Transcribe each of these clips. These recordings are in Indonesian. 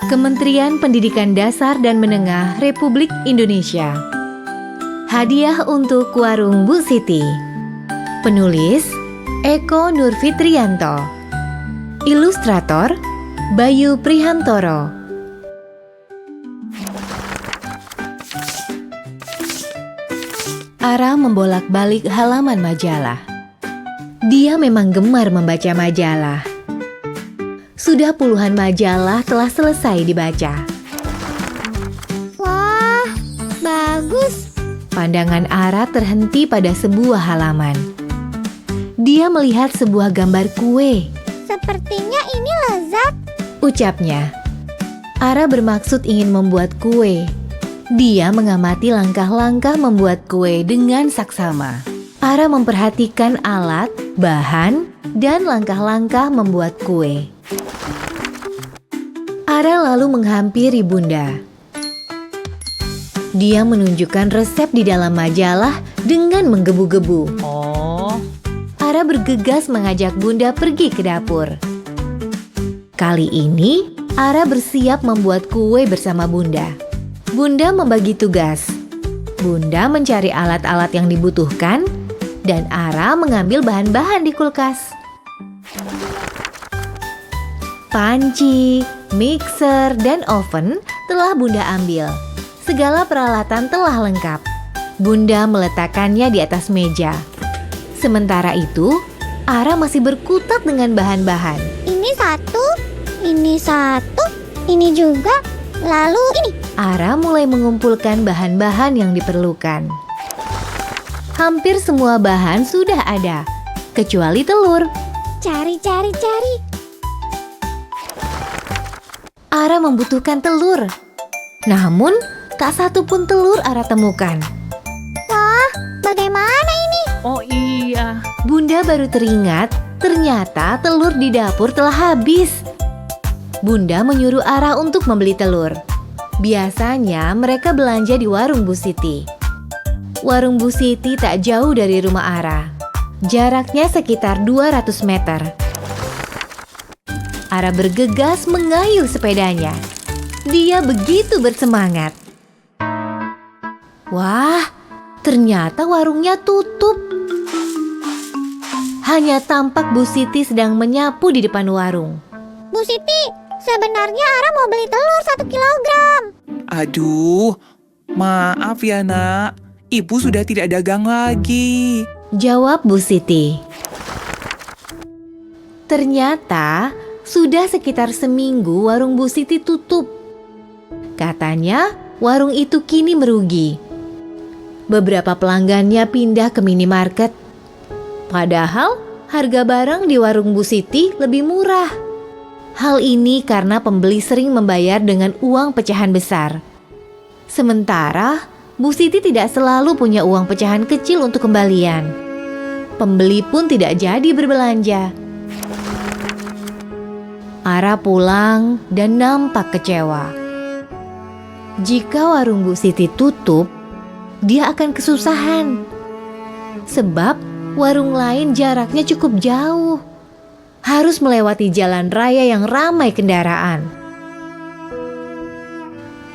Kementerian Pendidikan Dasar dan Menengah Republik Indonesia. Hadiah untuk Warung Bu Siti. Penulis Eko Nurfitrianto. Ilustrator Bayu Prihantoro. Ara membolak-balik halaman majalah. Dia memang gemar membaca majalah. Sudah puluhan majalah telah selesai dibaca. Wah, bagus. Pandangan Ara terhenti pada sebuah halaman. Dia melihat sebuah gambar kue. Sepertinya ini lezat. Ucapnya. Ara bermaksud ingin membuat kue. Dia mengamati langkah-langkah membuat kue dengan saksama. Ara memperhatikan alat, bahan, dan langkah-langkah membuat kue. Ara lalu menghampiri Bunda. Dia menunjukkan resep di dalam majalah dengan menggebu-gebu. Ara bergegas mengajak Bunda pergi ke dapur. Kali ini, Ara bersiap membuat kue bersama Bunda. Bunda membagi tugas. Bunda mencari alat-alat yang dibutuhkan, dan Ara mengambil bahan-bahan di kulkas. Panci, mixer, dan oven telah Bunda ambil. Segala peralatan telah lengkap. Bunda meletakkannya di atas meja. Sementara itu, Ara masih berkutat dengan bahan-bahan. Ini satu, ini juga, lalu ini. Ara mulai mengumpulkan bahan-bahan yang diperlukan. Hampir semua bahan sudah ada, kecuali telur. Cari. Ara membutuhkan telur. Namun, tak satu pun telur Ara temukan. Wah, bagaimana ini? Oh iya, Bunda baru teringat, ternyata telur di dapur telah habis. Bunda menyuruh Ara untuk membeli telur. Biasanya mereka belanja di warung Bu Siti. Warung Bu Siti tak jauh dari rumah Ara. Jaraknya sekitar 200 meter. Ara bergegas mengayuh sepedanya. Dia begitu bersemangat. Wah, ternyata warungnya tutup. Hanya tampak Bu Siti sedang menyapu di depan warung. Bu Siti, sebenarnya Ara mau beli telur 1 kilogram. Aduh, maaf ya nak, ibu sudah tidak dagang lagi. Jawab Bu Siti. Ternyata sudah sekitar seminggu warung Bu Siti tutup. Katanya warung itu kini merugi. Beberapa pelanggannya pindah ke minimarket. Padahal harga barang di warung Bu Siti lebih murah. Hal ini karena pembeli sering membayar dengan uang pecahan besar. Sementara Bu Siti tidak selalu punya uang pecahan kecil untuk kembalian. Pembeli pun tidak jadi berbelanja. Ara pulang dan nampak kecewa. Jika warung Bu Siti tutup, dia akan kesusahan. Sebab warung lain jaraknya cukup jauh. Harus melewati jalan raya yang ramai kendaraan.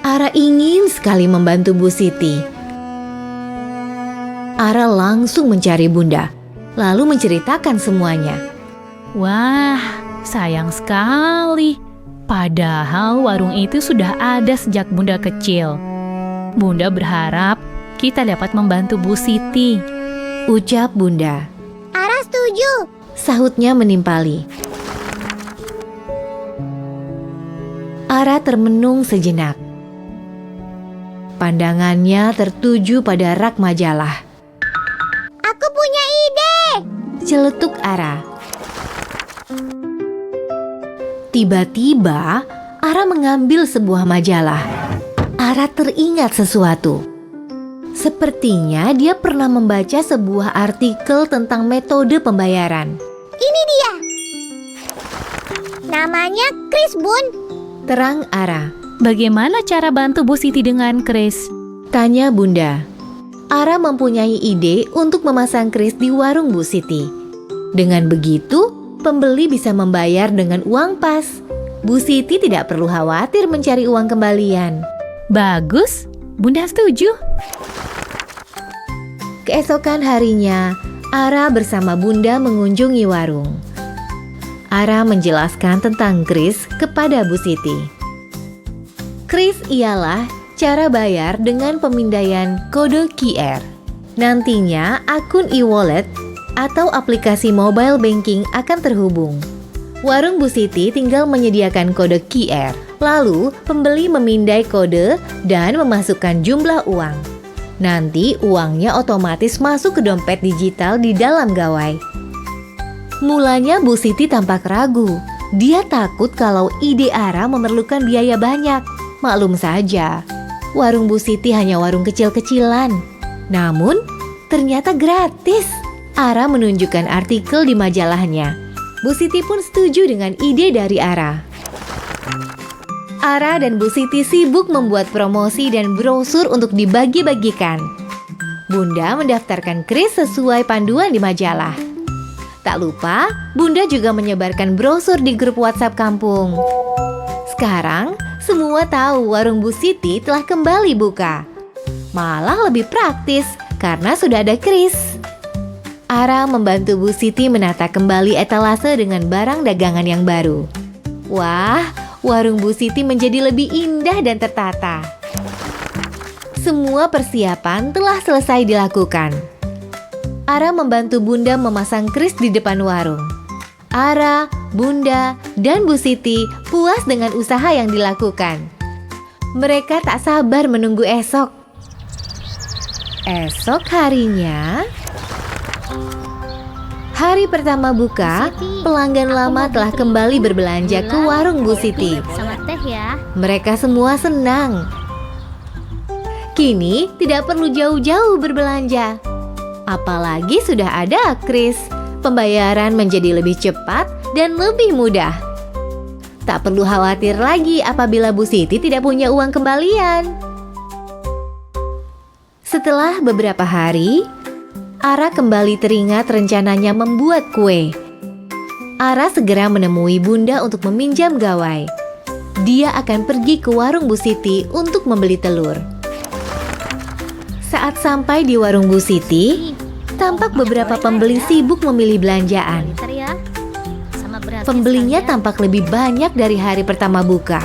Ara ingin sekali membantu Bu Siti. Ara langsung mencari Bunda, lalu menceritakan semuanya. wah, sayang sekali. Padahal warung itu sudah ada sejak Bunda kecil. Bunda berharap kita dapat membantu Bu Siti. Ucap Bunda. Ara setuju. Sahutnya menimpali. Ara termenung sejenak. Pandangannya tertuju pada rak majalah. Aku punya ide. Celetuk Ara. Tiba-tiba, Ara mengambil sebuah majalah. Ara teringat sesuatu. Sepertinya dia pernah membaca sebuah artikel tentang metode pembayaran. Ini dia. Namanya Kris, Bun. Terang Ara. Bagaimana cara bantu Bu Siti dengan kris? Tanya Bunda. Ara mempunyai ide untuk memasang kris di warung Bu Siti. Dengan begitu, pembeli bisa membayar dengan uang pas. Bu Siti tidak perlu khawatir mencari uang kembalian. Bagus, Bunda setuju. Keesokan harinya, Ara bersama Bunda mengunjungi warung. Ara menjelaskan tentang kris kepada Bu Siti. Kris ialah cara bayar dengan pemindaian kode QR. Nantinya akun e-wallet atau aplikasi mobile banking akan terhubung. Warung Bu Siti tinggal menyediakan kode QR. Lalu pembeli memindai kode dan memasukkan jumlah uang. Nanti uangnya otomatis masuk ke dompet digital di dalam gawai. Mulanya Bu Siti tampak ragu. Dia takut kalau ide Ara memerlukan biaya banyak. Maklum saja, warung Bu Siti hanya warung kecil-kecilan. Namun, ternyata gratis. Ara menunjukkan artikel di majalahnya. Bu Siti pun setuju dengan ide dari Ara. Ara dan Bu Siti sibuk membuat promosi dan brosur untuk dibagi-bagikan. Bunda mendaftarkan kris sesuai panduan di majalah. Tak lupa, Bunda juga menyebarkan brosur di grup WhatsApp kampung. Sekarang, semua tahu warung Bu Siti telah kembali buka. Malah lebih praktis karena sudah ada kris. Ara membantu Bu Siti menata kembali etalase dengan barang dagangan yang baru. Wah, warung Bu Siti menjadi lebih indah dan tertata. Semua persiapan telah selesai dilakukan. Ara membantu Bunda memasang kris di depan warung. Ara, Bunda, dan Bu Siti puas dengan usaha yang dilakukan. Mereka tak sabar menunggu esok. Esok harinya, hari pertama buka, pelanggan lama telah kembali berbelanja ke warung Bu Siti. Sama teh ya. Mereka semua senang. Kini tidak perlu jauh-jauh berbelanja. Apalagi sudah ada kris, pembayaran menjadi lebih cepat dan lebih mudah. Tak perlu khawatir lagi apabila Bu Siti tidak punya uang kembalian. Setelah beberapa hari, Ara kembali teringat rencananya membuat kue. Ara segera menemui Bunda untuk meminjam gawai. Dia akan pergi ke warung Bu Siti untuk membeli telur. Saat sampai di warung Bu Siti, tampak beberapa pembeli sibuk memilih belanjaan. Bentar ya. Sama beras. Pembelinya tampak lebih banyak dari hari pertama buka.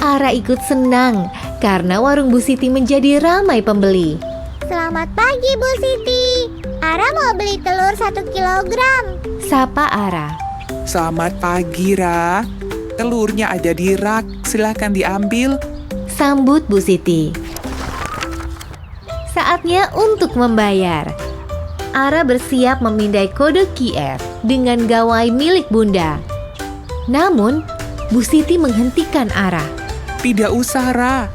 Ara ikut senang karena warung Bu Siti menjadi ramai pembeli. Selamat pagi Bu Siti. Ara mau beli telur 1 kilogram. Sapa Ara. Selamat pagi, Ra. Telurnya ada di rak, silakan diambil. Sambut Bu Siti. Saatnya untuk membayar. Ara bersiap memindai kode QR dengan gawai milik Bunda. Namun, Bu Siti menghentikan Ara. Tidak usah, Ra.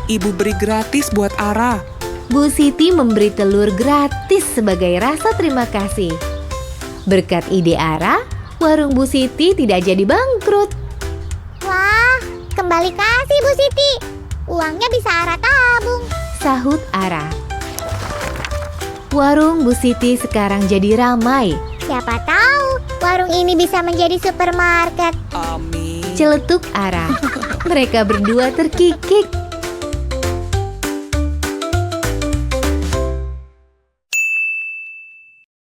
Ibu beri gratis buat Ara. Bu Siti memberi telur gratis sebagai rasa terima kasih. Berkat ide Ara, warung Bu Siti tidak jadi bangkrut. Wah, kembali kasih Bu Siti. Uangnya bisa Ara tabung. Sahut Ara. Warung Bu Siti sekarang jadi ramai. Siapa tahu warung ini bisa menjadi supermarket. Amin. Celetuk Ara. Mereka berdua terkikik.